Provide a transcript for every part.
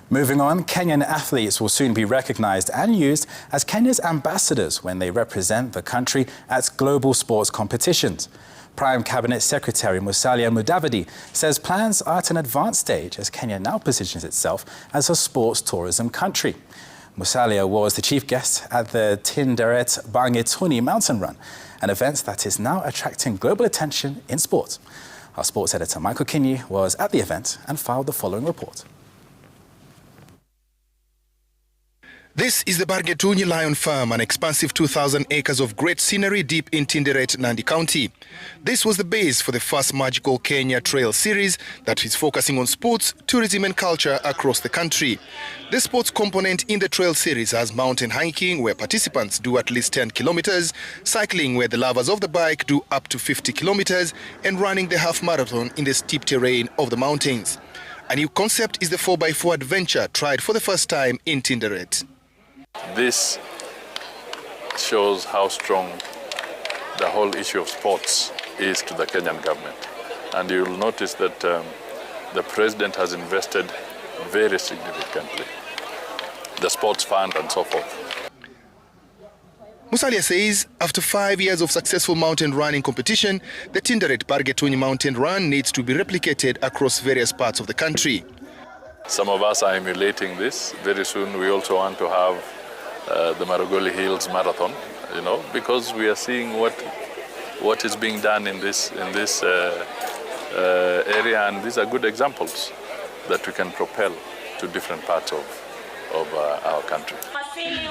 Moving on, Kenyan athletes will soon be recognized and used as Kenya's ambassadors when they represent the country at global sports competitions. Prime Cabinet Secretary Musalia Mudavadi says plans are at an advanced stage as Kenya now positions itself as a sports tourism country. Musalia was the chief guest at the Tinderet barng'etuny mountain run, an event that is now attracting global attention in sport. Our sports editor Michael Kenyan was at the event and filed the following report. This is the barng'etuny Lion Farm, an expansive 2,000 acres of great scenery deep in Tinderet, Nandi County. This was the base for the first Magical Kenya Trail series that is focusing on sports, tourism and culture across the country. The sports component in the trail series has mountain hiking, where participants do at least 10 kilometers, cycling, where the lovers of the bike do up to 50 kilometers, and running the half marathon in the steep terrain of the mountains. A new concept is the 4x4 adventure, tried for the first time in Tinderet. This shows how strong the whole issue of sports is to the Kenyan government. And you'll notice that the president has invested very significantly, the sports fund and so forth. Musalia says after 5 years of successful mountain running competition, the Tinderet barng'etuny mountain run needs to be replicated across various parts of the country. Some of us are emulating this. Very soon we also want to have the Maragoli Hills Marathon, because we are seeing what is being done in this area, and these are good examples that we can propel to different parts of our country.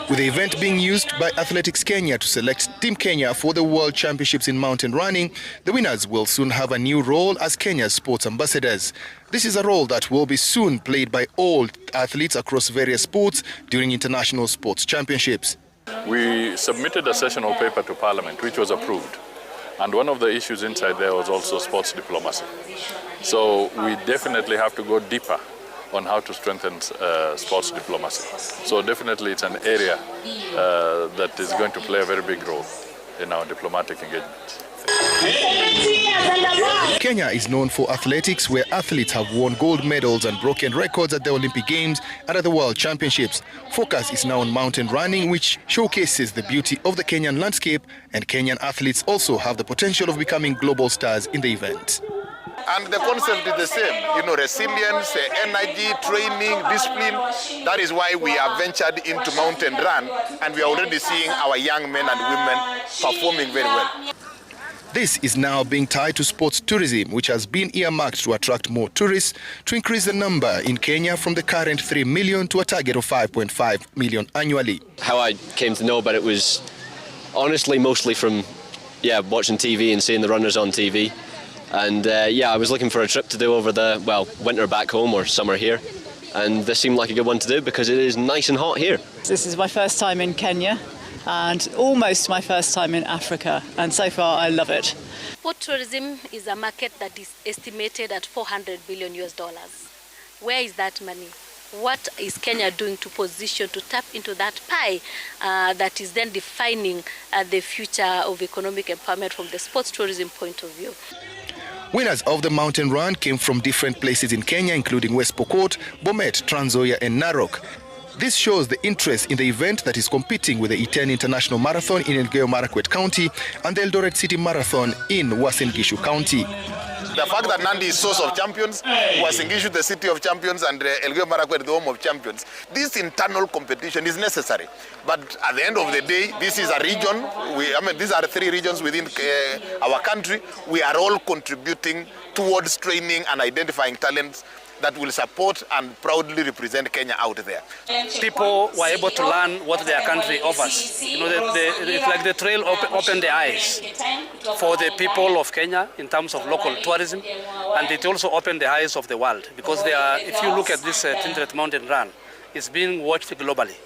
With the event being used by Athletics Kenya to select Team Kenya for the World Championships in mountain running, the winners will soon have a new role as Kenya's sports ambassadors. This is a role that will be soon played by all athletes across various sports during international sports championships. We submitted a sessional paper to Parliament, which was approved. And one of the issues inside there was also sports diplomacy. So we definitely have to go deeper on how to strengthen sports diplomacy. So definitely it's an area that is going to play a very big role in our diplomatic engagement. Kenya is known for athletics, where athletes have won gold medals and broken records at the Olympic Games and at the World Championships. Focus is now on mountain running, which showcases the beauty of the Kenyan landscape, and Kenyan athletes also have the potential of becoming global stars in the event. And the concept is the same, resilience, energy, training, discipline. That is why we have ventured into mountain run, and we are already seeing our young men and women performing very well. This is now being tied to sports tourism, which has been earmarked to attract more tourists, to increase the number in Kenya from the current 3 million to a target of 5.5 million annually. How I came to know about it was honestly mostly from watching TV and seeing the runners on TV. And I was looking for a trip to do over the, winter back home or summer here. And this seemed like a good one to do because it is nice and hot here. This is my first time in Kenya and almost my first time in Africa. And so far, I love it. Sport tourism is a market that is estimated at $400 billion. Where is that money? What is Kenya doing to position, to tap into that pie that is then defining the future of economic empowerment from the sports tourism point of view? Winners of the mountain run came from different places in Kenya, including West Pokot, Bomet, Trans Nzoia and Narok. This shows the interest in the event that is competing with the Iten International Marathon in Elgeyo Marakwet County and the Eldoret City Marathon in Uasin Gishu County. The fact that Nandi is source of champions, Uasin Gishu the city of champions, and Elgeyo Marakwet the home of champions, this internal competition is necessary. But at the end of the day, this is a region. These are 3 regions within our country. We are all contributing towards training and identifying talents that will support and proudly represent Kenya out there. People were able to learn what their country offers. It's like the trail opened the eyes for the people of Kenya in terms of local tourism, and it also opened the eyes of the world because if you look at this Tinderet Mountain Run, it's being watched globally.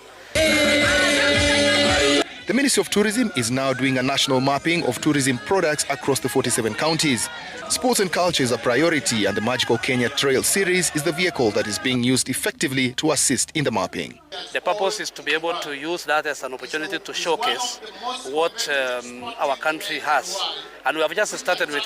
The Ministry of Tourism is now doing a national mapping of tourism products across the 47 counties. Sports and culture is a priority, and the Magical Kenya Trail Series is the vehicle that is being used effectively to assist in the mapping. The purpose is to be able to use that as an opportunity to showcase what our country has. And we have just started with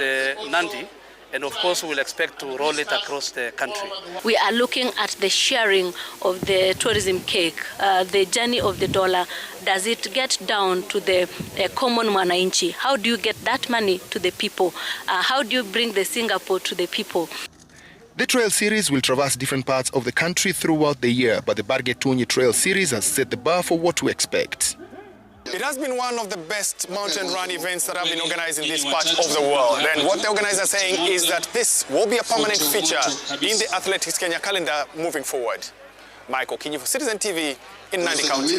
Nandi, And of course, we will expect to roll it across the country. We are looking at the sharing of the tourism cake, the journey of the dollar. Does it get down to the common mwananchi? How do you get that money to the people? How do you bring the Singapore to the people? The trail series will traverse different parts of the country throughout the year, but the barng'etuny trail series has set the bar for what to expect. It has been one of the best mountain run events that have been organized in this part of the world. And what the organizers are saying is that this will be a permanent feature in the Athletics Kenya calendar moving forward. Michael Kinyi for Citizen TV in Nandi County.